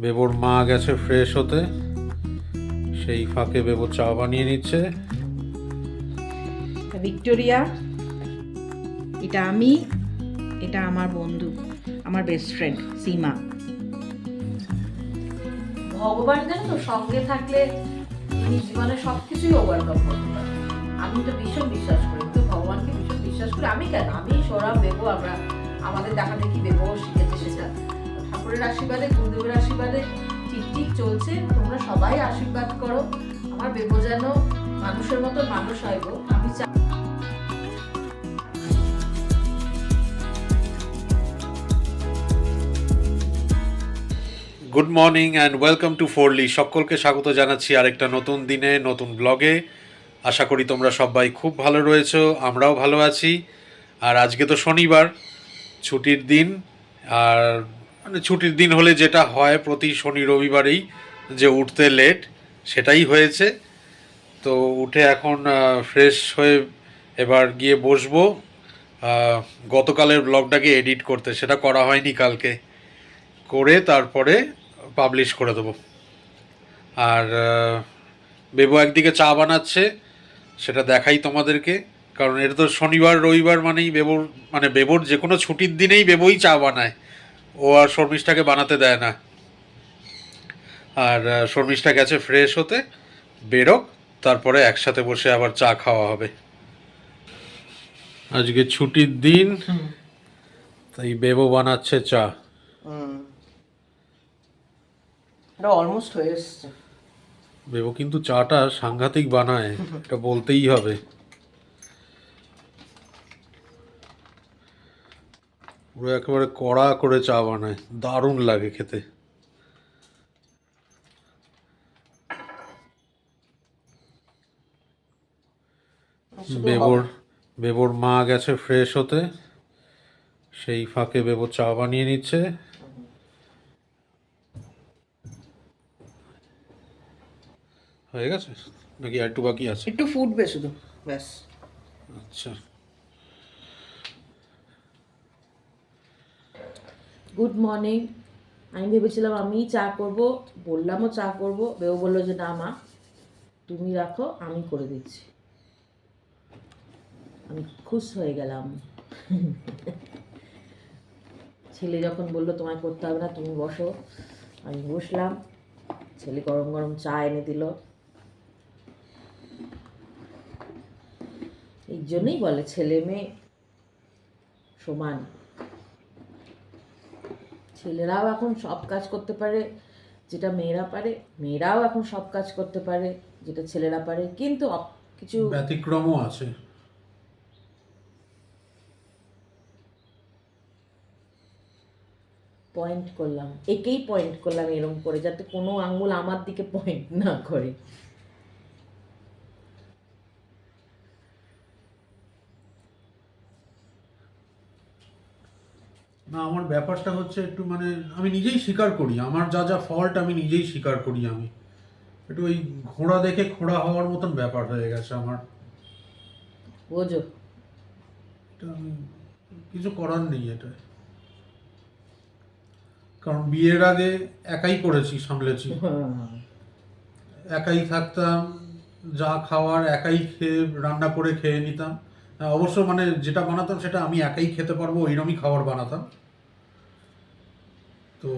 বেবোর মা গেছে ফ্রেশ হতে, সেই ফাঁকে বেবো চা বানিয়ে নিচ্ছে। ভিক্টোরিয়া, এটা আমি, এটা আমার বন্ধু, আমার বেস্ট ফ্রেন্ড সীমা। ভগবান জানো তো, সঙ্গে থাকলে তিনি জীবনে সবকিছুই ওভারকাম করতে পারে। আমি তো ভীষণ বিশ্বাস করি, তো ভগবানকে ভীষণ বিশ্বাস করি। আমি কেন, আমি সৌরভ বেবো, আমরা আমাদের দেখা দেখি বেবো শিখেছে সেটা। ঠাকুরের আশীর্বাদে, গুরুদেবের আশীর্বাদে ঠিক ঠিক চলছে। তোমরা সবাই আশীর্বাদ করো আমার বেবো যেন মানুষের মতো মানুষ হয় গো। আমি চাই। Good morning and welcome to ফোরলি। সকলকে স্বাগত জানাচ্ছি আরেকটা নতুন দিনে, নতুন ব্লগে। আশা করি তোমরা সবাই খুব ভালো রয়েছো, আমরাও ভালো আছি। আর আজকে তো শনিবার, ছুটির দিন। আর মানে ছুটির দিন হলে যেটা হয় প্রতি শনি রবিবারেই, যে উঠতে লেট, সেটাই হয়েছে। তো উঠে এখন ফ্রেশ হয়ে এবার গিয়ে বসবো গতকালের ব্লগটাকে এডিট করতে। সেটা করা হয়নি কালকে, করে তারপরে পাবলিশ করে দেবো। আর বেবু একদিকে চা বানাচ্ছে, সেটা দেখাই তোমাদেরকে। কারণ এটা তো শনিবার রবিবার মানেই বেবুর, মানে বেবুর যে কোনো ছুটির দিনেই বেবুই চা বানায়। ও আর শর্মিষ্ঠাকে বানাতে দেয় না। আর শর্মিষ্ঠা গেছে ফ্রেশ হতে, বেরোক, তারপরে একসাথে বসে আবার চা খাওয়া হবে। আজকে ছুটির দিন, তাই বেবু বানাচ্ছে চা। এটা অলমোস্ট হয়ে এসছে। বেবু কিন্তু চাটা সাংঘাতিক বানায়, এটা বলতেই হবে। পুরো একেবারে কড়া করে চা বানায়, দারুণ লাগে খেতে। বেবোর বেবোর মা গেছে ফ্রেশ হতে, সেই ফাঁকে বেবো চা বানিয়ে নিচ্ছে। হয়ে গেছে নাকি আর একটু বাকি আছে? একটু ফুটবে শুধু, ব্যাস। আচ্ছা, গুড মর্নিং। আমি ভেবেছিলাম আমিই চা করব, বললামও চা করব, বেও বললো যে না মা তুমি রাখো, আমি করে দিচ্ছি। আমি খুশ হয়ে গেলাম। ছেলে যখন বললো তোমায় করতে হবে না, তুমি বসো, আমি বসলাম। ছেলে গরম গরম চা এনে দিল। এই জন্যই বলে ছেলে মেয়ে সমান। ছেলেরাও এখন সব কাজ করতে পারে যেটা মেয়েরা পারে, মেয়েরাও এখন সব কাজ করতে পারে যেটা ছেলেরা পারে, কিন্তু কিছু ব্যতিক্রমও আছে। পয়েন্ট করলাম, একেই পয়েন্ট করলাম এরকম করে, যাতে কোনো আঙ্গুল আমার দিকে পয়েন্ট না করে। না, আমার ব্যাপারটা হচ্ছে একটু, মানে আমি নিজেই স্বীকার করি আমার যা যা ফল্ট, আমি নিজেই স্বীকার করি। আমি একটু ওই ঘোড়া দেখে খোঁড়া হওয়ার মতন ব্যাপার হয়ে গেছে আমার। বোঝো। এটা আমি কিছু করার নেই এটা। কারণ বিয়ের আগে একাই করেছি, সামলেছি, একাই থাকতাম, যা খাওয়ার একাই খেয়ে রান্না করে খেয়ে নিতাম। অবশ্য মানে যেটা বানাতাম সেটা আমি একাই খেতে পারবো, ওইরকমই খাবার বানাতাম। তো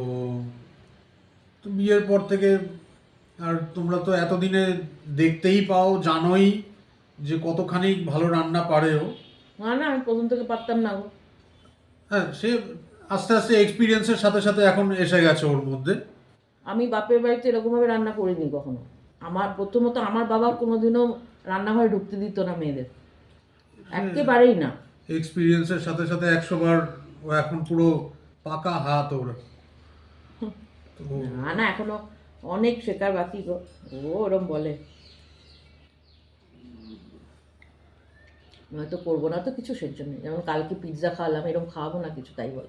তো বিয়ের পর থেকে, আর তোমরা তো এতদিনে দেখতেই পাও, জানোই যে কতখানি ভালো রান্না পারেও। না না, আমি প্রথম থেকে পারতাম না গো। হ্যাঁ, সে আস্তে আস্তে এক্সপিরিয়েন্সের সাথে সাথে এখন এসে গেছে ওর মধ্যে। আমি বাপের বাড়িতে এরকমভাবে রান্না করিনি কখনো। আমার প্রথমত আমার বাবা কোনোদিনও রান্নাঘরে ঢুকতে দিত না মেয়েদের, একেবারেই না। এক্সপিরিয়েন্সের সাথে সাথে 100 বার ও এখন পুরো পাকা হাত ওর। তো না না, এখনো অনেক শেখার বাকি গো। ও ওরম বলে, নয়তো করবো না তো কিছু, সেই জন্য। যেমন কালকে পিৎজা খাওয়ালাম, এরকম খাওয়াবো না কিছু, তাই বল,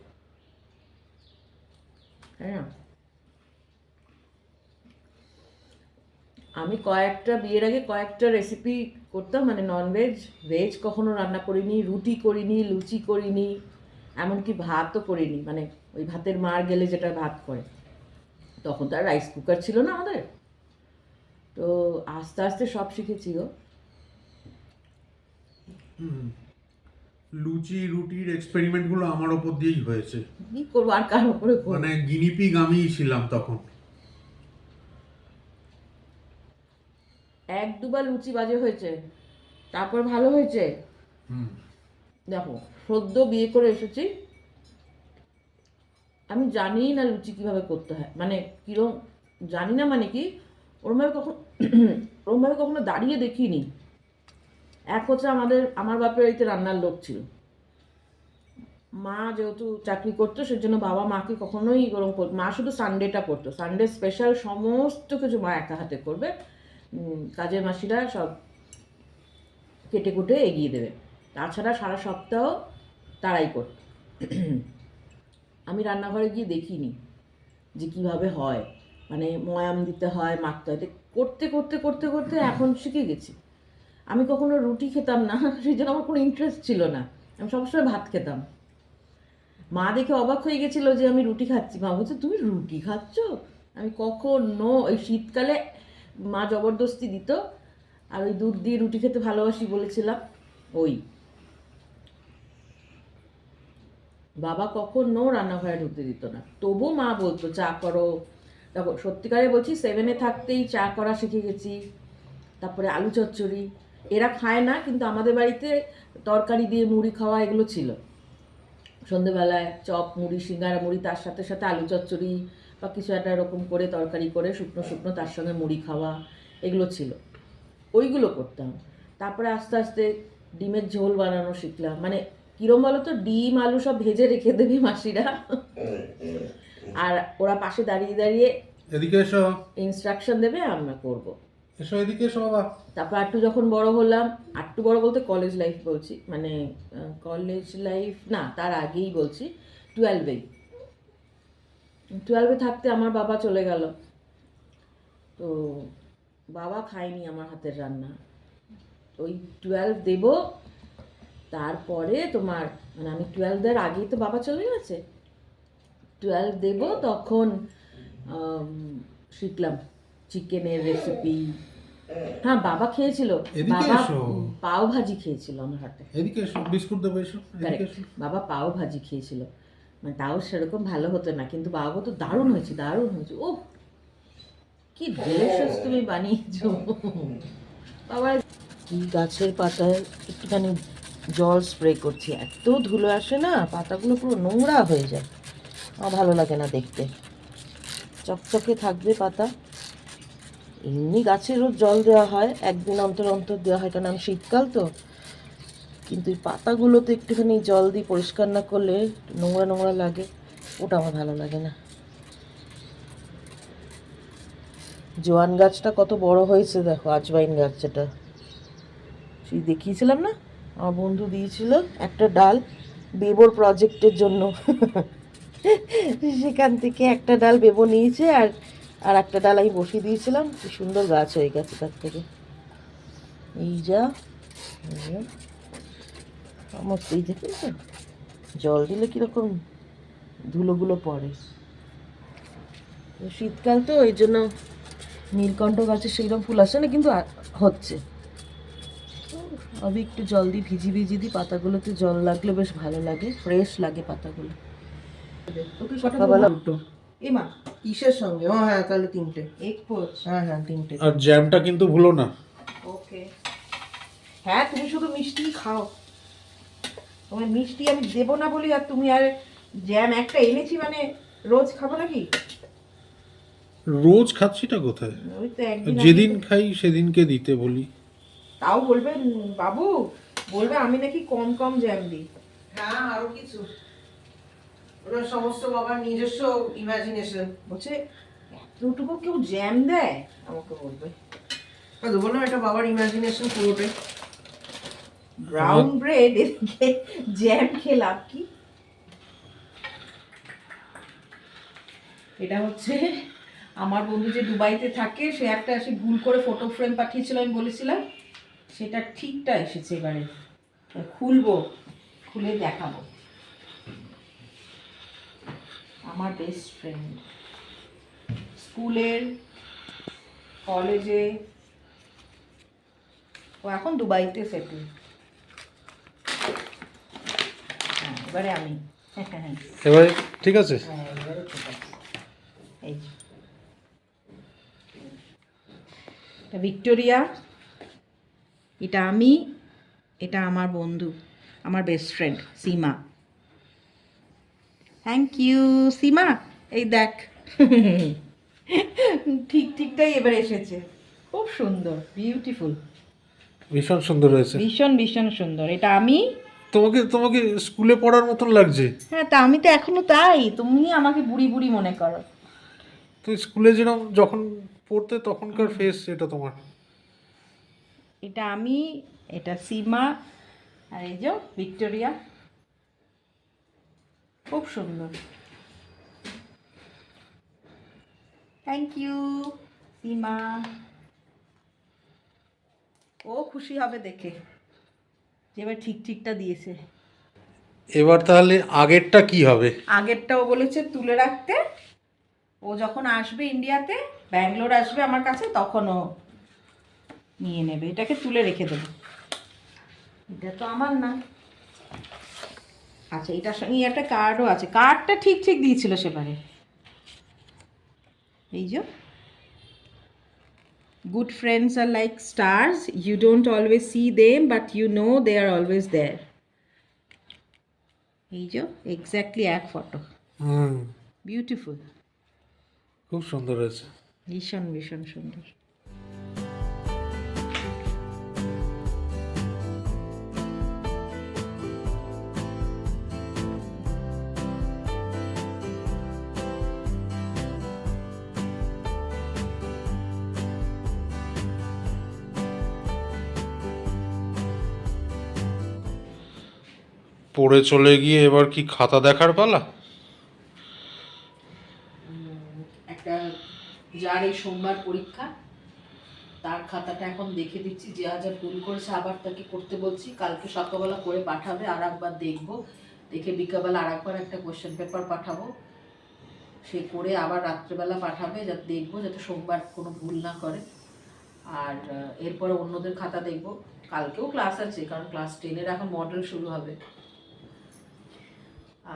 তাই না? আমি বিয়ের আগে কয়েকটা রেসিপি করতাম, মানে ননভেজ, ভেজ কখনো রান্না করিনি, রুটি করিনি, লুচি করিনি, এমনকি ভাতও করিনি, মানে ওই ভাতের মার গেলে যেটা ভাত করে, তখন তো আর রাইস কুকার ছিল না আমাদের, তো আস্তে আস্তে সব শিখেছি গো। লুচি রুটির এক্সপেরিমেন্টগুলো আমার ওপর দিয়েই হয়েছে। কি করবো আর কার উপরে করবো? মানে গিনিপিগ আমিই ছিলাম তখন। এক দুবার লুচি বাজে হয়েছে, তারপর ভালো হয়েছে। দেখো সদ্য বিয়ে করে এসেছি, আমি জানি না লুচি কিভাবে করতে হয়, মানে কিরম জানি না, মানে কি ওরমভাবে কখন ওরমভাবে কখনো দাঁড়িয়ে দেখিনি। এক হচ্ছে আমার বাপের বাড়িতে রান্নার লোক ছিল, মা যেহেতু চাকরি করতো সেজন্য বাবা মাকে কখনোই ওরকম করতো, মা শুধু সানডেটা করতো, সানডে স্পেশাল সমস্ত কিছু মা একা হাতে করবে, কাজের মাসিরা সব কেটে কুটে এগিয়ে দেবে, তাছাড়া সারা সপ্তাহ তারাই করত। আমি রান্নাঘরে গিয়ে দেখিনি যে কিভাবে হয়, মানে ময়াম দিতে হয়, মাখতে হয়, করতে করতে করতে করতে এখন শিখে গেছি। আমি কখনো রুটি খেতাম না, সেই জন্য আমার কোনো ইন্টারেস্ট ছিল না, আমি সবসময় ভাত খেতাম। মা দেখে অবাক হয়ে গেছিলো যে আমি রুটি খাচ্ছি, মা বলছে তুমি রুটি খাচ্ছ? আমি কখনো, ওই শীতকালে মা জবরদস্তি দিত, আর ওই দুধ দিয়ে রুটি খেতে ভালোবাসি বলেছিলাম, ওই বাবা কখনো রান্নাঘরে ঢুকতে দিত না, তবু মা বলতো চা করো। তারপর সত্যিকারে বলছি 7-এ থাকতেই চা করা শিখে গেছি। তারপরে আলু চচ্চড়ি, এরা খায় না কিন্তু আমাদের বাড়িতে তরকারি দিয়ে মুড়ি খাওয়া এগুলো ছিল। সন্ধেবেলায় চপ মুড়ি, সিঙ্গারা মুড়ি, তার সাথে সাথে আলু চচ্চড়ি বা কিছু একটা এরকম করে তরকারি করে শুকনো শুকনো তার সঙ্গে মুড়ি খাওয়া, এগুলো ছিল, ওইগুলো করতাম। তারপরে আস্তে আস্তে ডিমের ঝোল বানানো শিখলাম, মানে কিরম বলো তো, ডিম আলু সব ভেজে রেখে দেবে মাসিরা, আর ওরা পাশে দাঁড়িয়ে দাঁড়িয়ে এদিকে এসো, ইনস্ট্রাকশন দেবে, আমরা করব। এসো এদিকে এসো বাবা। তারপর একটু যখন বড় হলাম, একটু বড় বলতে কলেজ লাইফ বলছি, মানে কলেজ লাইফ না তার আগেই বলছি, 12-এ থাকতে আমার বাবা চলে গেল, তো বাবা খায়নি আমার হাতের রান্না। ওই 12 দেব, তারপরে তোমার, মানে আমি 12 দেওয়ার আগেই তো বাবা চলে গেছে, 12 দেব তখন শিখলাম চিকেনের রেসিপি। হ্যাঁ বাবা খেয়েছিল, বাবা পাও ভাজি খেয়েছিল আমার হাতে। এদিকে এসো, বিস্কুট দেবো, এসো এদিকে এসো। বাবা পাও ভাজি খেয়েছিল, মানে তাও সেরকম ভালো হতো না, কিন্তু বাবা তো দারুণ হয়েছে, দারুণ হয়েছে, ও কি ডিলিশিয়াস তুমি বানিয়েছো। বাবার এই গাছের পাতায় একটুখানি জল স্প্রে করছি, এত ধুলো আসে না, পাতাগুলো পুরো নোংরা হয়ে যায়, আমার ভালো লাগে না দেখতে, চকচকে থাকবে পাতা। এমনি গাছে রোজ জল দেওয়া হয়, একদিন অন্তর অন্তর দেওয়া হয়, কারণ আমি শীতকাল তো, কিন্তু এই পাতাগুলোতে একটুখানি জল দিয়ে পরিষ্কার না করলে নোংরা নোংরা লাগে, ওটা আমার ভালো লাগে না। জোয়ান গাছটা কত বড় হয়েছে দেখো, আজওয়াইন গাছ যেটা সেই দেখিয়েছিলাম না, আমার বন্ধু দিয়েছিল একটা ডাল বেবোর প্রজেক্টের জন্য, সেখান থেকে একটা ডাল বেবো নিয়েছে, আর একটা ডাল আমি বসিয়ে দিয়েছিলাম, কি সুন্দর গাছ হয়ে গেছে তার থেকে। এই যা সমস্ত, এই দেখুন তো জল দিলে কীরকম ধুলোগুলো পড়ে। শীতকাল তো এই জন্য নীলকণ্ঠ গাছে সেইরকম ফুল আসে না, কিন্তু হচ্ছে। আমি একটু জল দিই, ভিজিয়ে দিই, পাতাগুলোতে জল লাগলে বেশ ভালো লাগে, ফ্রেশ লাগে পাতাগুলো। সকালবেলা এমা কিসের সঙ্গে? ও হ্যাঁ, তাহলে 3টে এক পোচ, হ্যাঁ হ্যাঁ 3টে। আর জ্যামটা কিন্তু ভুলো না। ওকে। হ্যাঁ তুমি শুধু মিষ্টি খাও, তোমার মিষ্টি আমি দেবো না বলি আর তুমি আর জ্যাম একটা এনেছি মানে রোজ খাবো নাকি? রোজ খাচ্ছিটা কোথায়, ওই তো একদিন যেদিন খাই সেদিনকে দিতে বলি। তাও বলবে বাবু, বলবে আমি নাকি কম কম জ্যাম দিই। হ্যাঁ আরো কিছু, ওরা সমস্ত বাবার নিজস্ব ইমাজিনেশন। বলছে এতটুকু কেউ জ্যাম দেয়, আমাকে বলবে। দেবো না, এটা বাবার ইমাজিনেশন পুরোটাই। ব্রাউন ব্রেড এদিকে জ্যাম খেলাম কি? এটা হচ্ছে আমার বন্ধু যে দুবাইতে থাকে, সে একটা এসে ভুল করে ফটো ফ্রেম পাঠিয়েছিল, আমি বলেছিলাম, সেটা ঠিকটা এসেছে, এবারে খুলবো, খুলে দেখাবো। আমার বেস্ট ফ্রেন্ড স্কুলের, কলেজে, ও এখন দুবাইতে সেটেল। হ্যাঁ, এবারে আমি। এবারে ঠিক আছে। হ্যাঁ, এবারে ঠিক আছে। এই যে। এটা ভিক্টোরিয়া, এটা আমি, এটা আমার বন্ধু, আমার best friend Seema. Thank you Seema. এই দেখ, ঠিকটাই এবার এসেছে। খুব সুন্দর, বিউটিফুল, ভীষণ সুন্দর হয়েছে। ভীষণ সুন্দর। এটা আমি। তোমাকে তোমাকে স্কুলে পড়ার মতন লাগছে। হ্যাঁ, তা আমি তো এখনো তাই, তুমি আমাকে বুড়ি বুড়ি মনে করো। তুই স্কুলে যেরকম যখন পড়তে তখনকার ফেস এটা তোমার। এটা আমি, এটা সীমা, আর এই যে ভিক্টোরিয়া। খুব সুন্দর। থ্যাংক ইউ সীমা। ও খুশি হবে দেখে যে এবার ঠিকটা দিয়েছে। এবার তাহলে আগেরটা কি হবে? আগেরটা ও বলেছে তুলে রাখতে। ও যখন আসবে ইন্ডিয়াতে, ব্যাঙ্গালোর আসবে আমার কাছে, তখন ও নিয়ে নেবে। এটাকে তুলে রেখে দেবো। এটা তো আমার না। আচ্ছা, এটার সঙ্গে একটা কার্ডও আছে। কার্ডটা ঠিক দিয়েছিল সেবারে। এই যে, গুড ফ্রেন্ডস আর like stars, you don't always see them but you know they are always there. এই যে এক্স্যাক্টলি এক ফটো। হুম, বিউটিফুল, খুব সুন্দর হয়েছে। ভীষণ সুন্দর। পড়ে চলে গিয়ে এবার কি খাতা দেখার পালা? একটা, যার এই সোমবার পরীক্ষা, তার খাতাটা এখন দেখে দিচ্ছি। যে যা ভুল করেছে আবার তাকে করতে বলছি। কালকে সকালবেলা করে পাঠাবে, আর একবার দেখবো। দেখে বিকালবেলা আর একবার একটা কোয়েশ্চেন পেপার পাঠাবো। সে করে আবার রাত্রেবেলা পাঠাবে, যাতে দেখবো যাতে সোমবার কোনো ভুল না করে। আর এরপরে অন্যদের খাতা দেখবো। কালকেও ক্লাস আছে, কারণ ক্লাস 10-এর এখন মডেল শুরু হবে।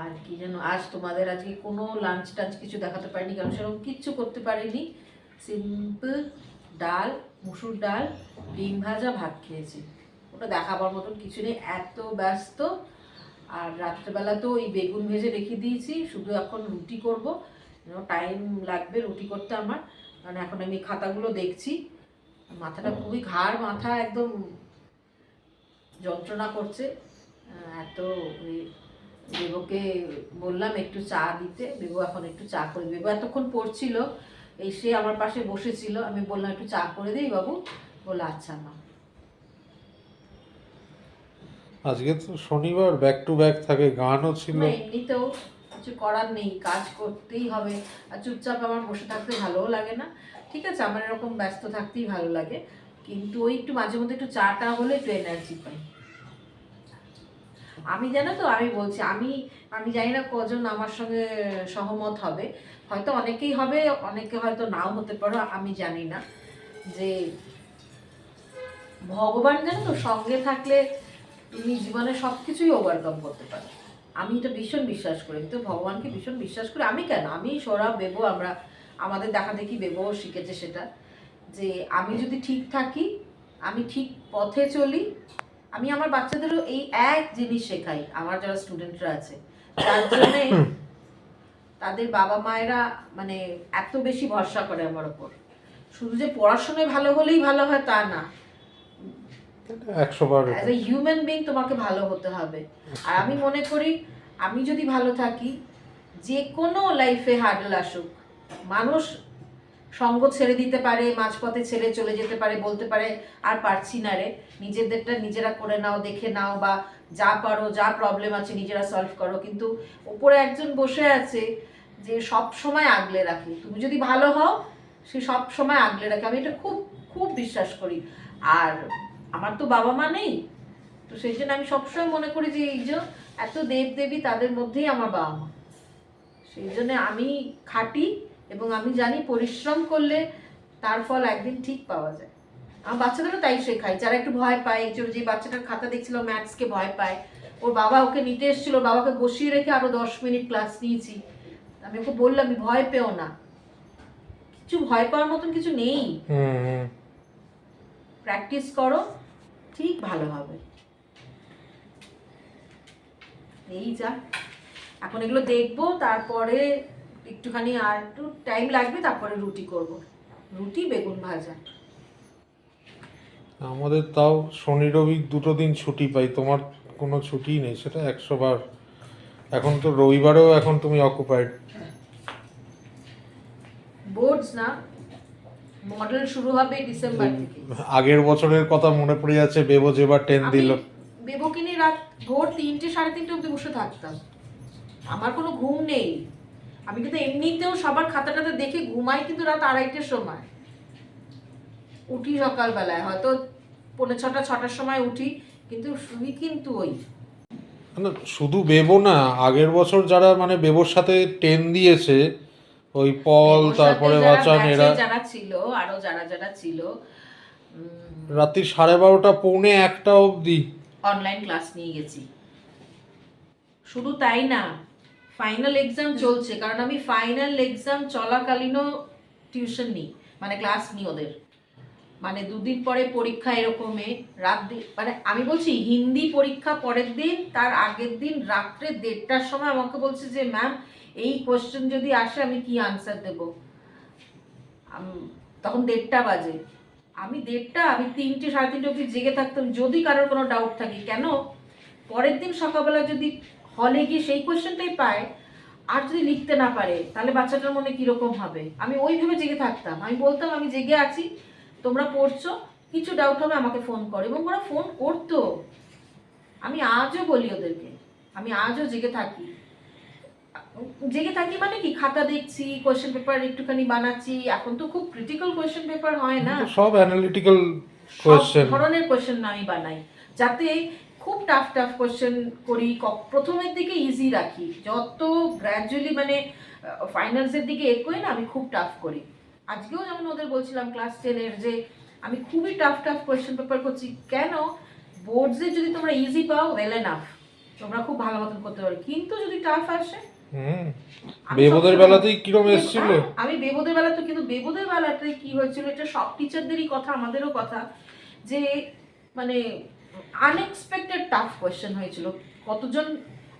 আর কি যেন, আজ তোমাদের আজকে কোনো লাঞ্চ টাঞ্চ কিছু দেখাতে পারিনি, কারণ সেরকম কিচ্ছু করতে পারিনি। সিম্পল ডাল, মুসুর ডাল, ডিম ভাজা, ভাত খেয়েছি। ওটা দেখাবার মতন কিছু নেই, এত ব্যস্ত। আর রাত্রেবেলা তো ওই বেগুন ভেজে রেখে দিয়েছি, শুধু এখন রুটি করব। টাইম লাগবে রুটি করতে আমার, কারণ এখন আমি খাতাগুলো দেখছি। মাথাটা খুবই ঘাড়, মাথা একদম যন্ত্রণা করছে। এত বেবুকে বললাম একটু চা দিতে, বেবু এখন একটু চা করে। বেবু এতক্ষণ পড়ছিল, এসে আমার পাশে বসেছিল। আমি বললাম একটু চা করে দিই বাবু, বললো আচ্ছা মা। আজকে তো শনিবার, ব্যাক টু ব্যাক থাকে, গানও ছিল। এমনিতেও কিছু করার নেই, কাজ করতেই হবে। আর চুপচাপ আমার বসে থাকতে ভালোও লাগে না। ঠিক আছে, আমার এরকম ব্যস্ত থাকতেই ভালো লাগে, কিন্তু ওই একটু মাঝে মধ্যে একটু চাটা হলে একটু এনার্জি পাই। আমি জানো তো, আমি বলছি, আমি জানি না কজন আমার সঙ্গে সহমত হবে। হয়তো অনেকেই হবে, অনেকে হয়তো নাও হতে পারো, আমি জানি না। যে ভগবান জানো তো সঙ্গে থাকলে তুমি জীবনে সব কিছুই ওভারকাম করতে পারো। আমি এটা ভীষণ বিশ্বাস করি, তো ভগবানকে ভীষণ বিশ্বাস করি। আমি কেন, আমি সৌরভ, বেবো, আমরা আমাদের দেখা দেখি বেবো শিখেছে সেটা, যে আমি যদি ঠিক থাকি, আমি ঠিক পথে চলি। আমি আমার বাচ্চাদেরও এই এক জিনিস শেখাই, আমার যারা স্টুডেন্টরা আছে, তার জন্যে তাদের বাবা মায়েরা মানে এত বেশি ভরসা করে আমার ওপর। শুধু যে পড়াশোনায় ভালো হলেই ভালো হয় তা না, 100 বার অ্যাজ এ হিউম্যান বিং তোমাকে ভালো হতে হবে। আর আমি মনে করি, আমি যদি ভালো থাকি, যে কোনো লাইফে হার্ডল আসুক, মানুষ সঙ্গ ছেড়ে দিতে পারে, মাঝপথে ছেড়ে চলে যেতে পারে, বলতে পারে আর পারছি না রে, নিজেদেরটা নিজেরা করে নাও, দেখে নাও, বা যা পারো, যা প্রবলেম আছে নিজেরা সলভ করো। কিন্তু উপরে একজন বসে আছে যে সব সময় আগলে রাখে। তুমি যদি ভালো হও, সে সব সময় আগলে রাখে। আমি এটা খুব খুব বিশ্বাস করি। আর আমার তো বাবা মা নেই, তো সেই জন্য আমি সবসময় মনে করি যে এই যে এত দেব দেবী, তাদের মধ্যেই আমার বাবা মা। সেই জন্য আমি খাটি, এবং আমি জানি পরিশ্রম করলে তার ফল একদিন ঠিক পাওয়া যায়। আমার বাচ্চাদেরও তাই শেখাই, যারা একটু ভয় পায়, যে বাচ্চাটার খাতা দেখছিল ম্যাথসকে ভয় পায়, ওর বাবা ওকে নিতে এসেছিল, বাবাকে বসিয়ে রেখে আরো 10 মিনিট ক্লাস নিয়েছি। আমি ওকে বললাম ভয় পেও না, কিছু ভয় পাওয়ার মতন কিছু নেই, প্র্যাকটিস করো, ঠিক ভালো হবে। এই যা এখন এগুলো দেখবো, তারপরে একটুখানি আর একটু টাইম লাগবে, তারপরে রুটি করব, রুটি বেগুন ভাজা। আমাদের তাও শনি রবি দুটো দিন ছুটি পাই, তোমার কোনো ছুটি নেই, সেটা 100 বার। এখন তো রবিবারেও এখন তুমি অকুপাইড। বোর্ডস না, মডেল শুরু হবে ডিসেম্বর থেকে। আগের বছরের কথা মনে পড়ে যাচ্ছে, বেবো যেবার 10 দিল। বেবোকে নিয়ে রাত ভোর 3টে 3:30 অবধি বসে থাকতাম, আমার কোনো ঘুম নেই। আমি কিন্তু এমনিতেও সবার খাতাটাতে দেখে ঘুমাই কিন্তু রাত 2:30টার সময়, উঠি সকালবেলায় হয়তো 5:45 6টার সময় উঠি, কিন্তু শুই কিন্তু ওই। না শুধু বেবো না, আগের বছর যারা মানে বেবোর সাথে 10 দিয়েছে, ওই পল, তারপরে বাচান, এরা যারা ছিল, আরো যারা যারা ছিল, রাত্রি 12:30 পৌনে 1টা অবধি অনলাইন ক্লাস নিয়ে গেছি। শুধু তাই না, ফাইনাল এক্সাম চলছে, কারণ আমি ফাইনাল এক্সাম চলাকালীনও টিউশন নিই, মানে ক্লাস নিই ওদের, মানে 2 দিন পরে পরীক্ষা, এরকমে মানে আমি বলছি হিন্দি পরীক্ষা পরের দিন, তার আগের দিন রাত্রে 1:30টার সময় আমাকে বলছে যে ম্যাম এই কোশ্চেন যদি আসে আমি কি আনসার দেব। তখন 1:30 বাজে, আমি 3টে 3:30 অবধি জেগে থাকতাম, যদি কারোর কোনো ডাউট থাকে। কেন, পরের দিন সকালবেলা যদি হলে গিয়ে সেই কোশ্চেনটাই পায় আর যদি লিখতে না পারে, তাহলে বাচ্চাটার মনে কিরকম হবে। আমি ওইভাবে জেগে থাকতাম, আমি বলতাম আমি জেগে আছি, তোমরা পড়ছো, কিছু ডাউট হবে আমাকে ফোন করো, এবং ওরা ফোন করতো। আমি আজও বলি ওদেরকে, আমি আজও জেগে থাকি মানে কি, খাতা দেখছি, কোশ্চেন পেপার একটুখানি বানাচ্ছি। এখন তো খুব ক্রিটিক্যাল কোশ্চেন পেপার হয় না, সব অ্যানালিটিক্যাল কোশ্চেন, সব ধরনের কোশ্চেন আমি বানাই, যাতে খুব টাফ কোশ্চেন করি, প্রথমের দিকে ইজি রাখি, যত গ্র্যাজুয়ালি মানে ফাইনালসের দিকে এগোই না, আমি খুব টাফ করি। আজকেও যেমন ওদের বলছিলাম ক্লাস 10-এর যে আমি খুবই টাফ কোশ্চেন পেপার করছি। কেন, বোর্ডসে যদি তোমরা ইজি পাও ওয়েল এনাফ, তোমরা খুব ভালো মতন করতে পারো, কিন্তু যদি টাফ আসে, বেবোদের বেলাতেই কিরকম এসেছিল, আমি বেবোদের বেলাতে, কিন্তু বেবোদের বেলাতে কি হয়েছিল, এটা সব টিচারদেরই কথা, আমাদেরও কথা, যে মানে আনএক্সপেক্টেড টাফ কোয়েশ্চেন হয়েছিল। কতজন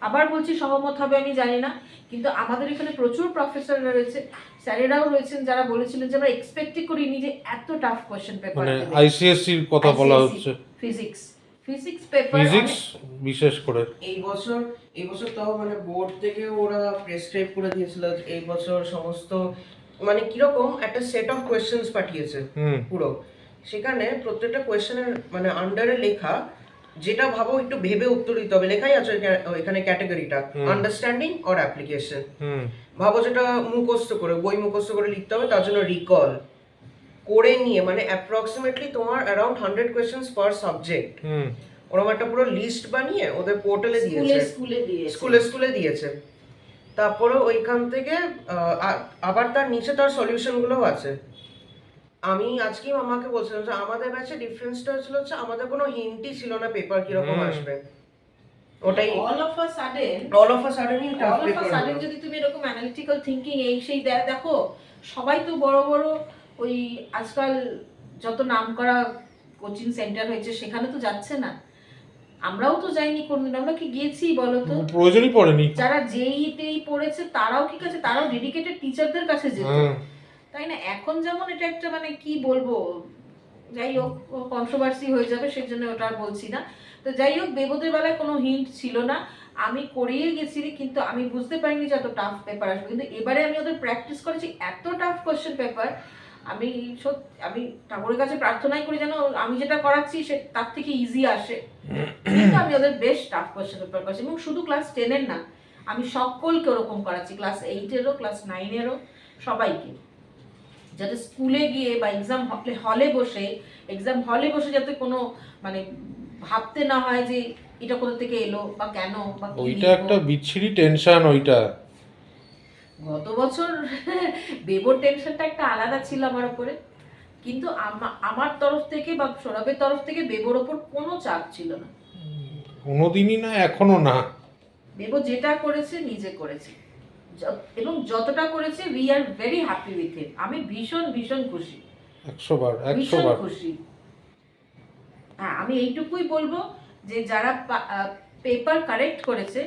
আবার বলছি সহমত হবে আমি জানি না, কিন্তু আমাদের এখানে প্রচুর প্রফেসররা রয়েছে, স্যারেরাও রয়েছেন, যারা বলেছিলেন যে আমরা এক্সপেক্টই করিনি যে এত টাফ কোয়েশ্চেন পেপার, মানে আইসিএসসি এর কথা বলা হচ্ছে, ফিজিক্স পেপার ফিজিক্স বিশেষ করে। এই বছর তাও মানে বোর্ড থেকে ওরা প্রেসক্রাইব করে দিয়েছিল এই বছর সমস্ত মানে কিরকম একটা সেট অফ কোয়েশ্চেন্স পাঠিয়েছে পুরো, সেখানে প্রত্যেকটা কোয়েশ্চেনের মানে আন্ডারে লেখা, যেটা ভাবো একটু ভেবে উত্তর দিতে হবে, লেখাই আছে এখানে ক্যাটাগরিটা আন্ডারস্ট্যান্ডিং অর অ্যাপ্লিকেশন। ভাবো যেটা মুখস্থ করে, বই মুখস্থ করে লিখতে হবে, তার জন্য রিকল করে নিয়ে মানে অ্যাপ্রক্সিমেটলি তোমার অ্যারাউন্ড 100 কোয়েশ্চেন্স পার সাবজেক্ট, ওরকম একটা পুরো লিস্ট বানিয়ে ওদের পোর্টালে দিয়েছে, স্কুলে দিয়েছে। তারপরে ওইখান থেকে আবার তার নিচে তার সলিউশনগুলোও আছে। আমি আজকেই মামাকে বলছিলাম যে আমাদের ব্যাচে ডিফারেন্সটা হচ্ছে আমাদের কোনো হিন্টই ছিল না পেপার কিরকম আসবে, ওটাই অল অফ আ সাডেন যদি তুমি এরকম অ্যানালিটিক্যাল থিংকিং এই সেই দেখো, সবাই তো বড় বড় ওই আজকাল যত নামকরা কোচিং সেন্টার হয়েছে সেখানে তো যাচ্ছে না, আমরাও তো যাইনি কোনদিন, আমরা কি গিয়েছি বলো তো, প্রয়োজনই পড়েনি। যারা যেই পড়েছে তারাও ঠিক আছে, তারাও ডেডিকেটেড টিচারদের কাছে যেত, তাই না? এখন যেমন এটা একটা মানে কি বলবো, যাই হোক কন্ট্রোভার্সি হয়ে যাবে, সেজন্য ওটা আর বলছি না। তো যাই হোক, বেবোদের বেলায় কোনো হিন্ট ছিল না, আমি করিয়ে গেছি, কিন্তু আমি বুঝতে পারিনি যে এত টাফ পেপার আসবে। কিন্তু এবারে আমি ওদের প্র্যাকটিস করেছি, এত টাফ কোশ্চেন পেপার, আমি ঠাকুরের কাছে প্রার্থনাই করি যেন আমি যেটা করাচ্ছি সে তার থেকে ইজি আসে। কিন্তু আমি ওদের বেশ টাফ কোশ্চেন পেপার করেছি, এবং শুধু ক্লাস 10-এর না, আমি সকলকে ওরকম করাচ্ছি, ক্লাস 8-এরও ক্লাস 9-এরও সবাইকে, যাতে স্কুলে গিয়ে বা এক্সাম হলে বসে যাতে কোনো মানে ভাবতে না হয় যে এটা কোথা থেকে এলো বা কেন বা কি, ওইটা একটা বিচ্ছিরি টেনশন ওইটা। গত বছর বেবোর টেনশনটা একটা আলাদা ছিল আমার উপরে, কিন্তু আমার তরফ থেকে বা সৌরভের তরফ থেকে বেবোর ওপর কোনো চাপ ছিল না। কোনোদিনই না, এখনো না। বেবো যেটা করেছে নিজে করেছে, এবং যতটা করেছে we are very happy with him. আমি ভীষণ ভীষণ খুশি, 100 বার ভীষণ খুশি। হ্যাঁ, আমি এইটুকুই বলবো যে যারা পেপার কারেক্ট করেছে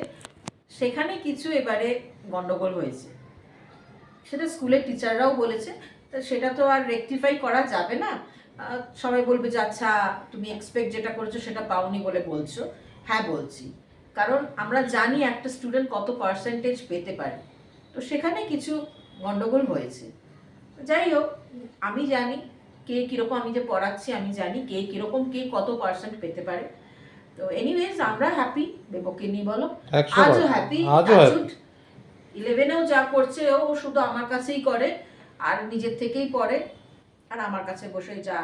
সেখানে কিছু এবারে গন্ডগোল হয়েছে, সেটা স্কুলের টিচাররাও বলেছে, তো সেটা তো আর রেকটিফাই করা যাবে না। সবাই বলবে যে আচ্ছা তুমি এক্সপেক্ট যেটা করেছো সেটা পাওনি বলে বলছো। হ্যাঁ বলছি, কারণ আমরা জানি একটা স্টুডেন্ট কত পার্সেন্টেজ পেতে পারে, তো সেখানে কিছু গন্ডগোল হয়েছে। যাই হোক, আমি জানি কে কীরকম, আমি যে পড়াচ্ছি আমি জানি কে কীরকম, কে কত পার্সেন্ট পেতে পারে। তো এনিওয়েজ আমরা হ্যাপি, বেবোকে নিয়ে বলো, আজও হ্যাপি। 11এও যা করছে ও শুধু আমার কাছেই করে আর নিজের থেকেই পড়ে, আর আমার কাছে বসে যা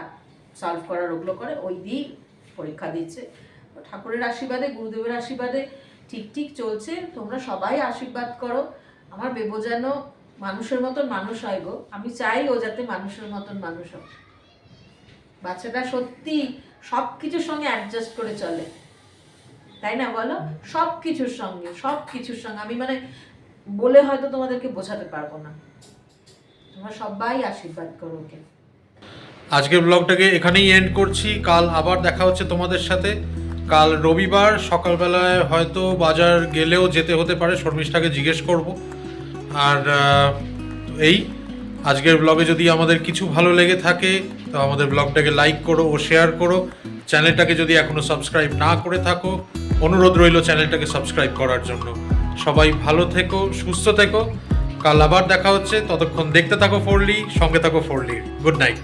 সলভ করার ওগুলো করে, ওই দিয়েই পরীক্ষা দিচ্ছে। ঠাকুরের আশীর্বাদে, গুরুদেবের আশীর্বাদে ঠিক ঠিক চলছে। তোমরা সবাই আশীর্বাদ করো আমার বেবো যেন মানুষের মতন মানুষ হয় গো। আমি চাই ও যাতে মানুষের মতন মানুষ হয়। বাচ্চাটা সত্যি সব কিছুর সঙ্গে অ্যাডজাস্ট করে চলে, তাই না বলো? সব কিছুর সঙ্গে আমি মানে বলে হয়তো তোমাদেরকে বোঝাতে পারবো না। তোমরা সবাই আশীর্বাদ করো ওকে। আজকের ব্লগটাকে এখানেই এন্ড করছি। কাল আবার দেখা হচ্ছে তোমাদের সাথে। কাল রবিবার সকালবেলায় হয়তো বাজার গেলেও যেতে হতে পারে, শর্মিষ্ঠাকে জিজ্ঞেস করব। আর এই আজকের ব্লগে যদি আমাদের কিছু ভালো লেগে থাকে তো আমাদের ব্লগটাকে লাইক করো ও শেয়ার করো। চ্যানেলটাকে যদি এখনো সাবস্ক্রাইব না করে থাকো, অনুরোধ রইল চ্যানেলটাকে সাবস্ক্রাইব করার জন্য। সবাই ভালো থেকো, সুস্থ থেকো। কাল আবার দেখা হচ্ছে, ততক্ষণ দেখতে থাকো ফোরলি, সঙ্গে থাকো ফোরলি। Good night.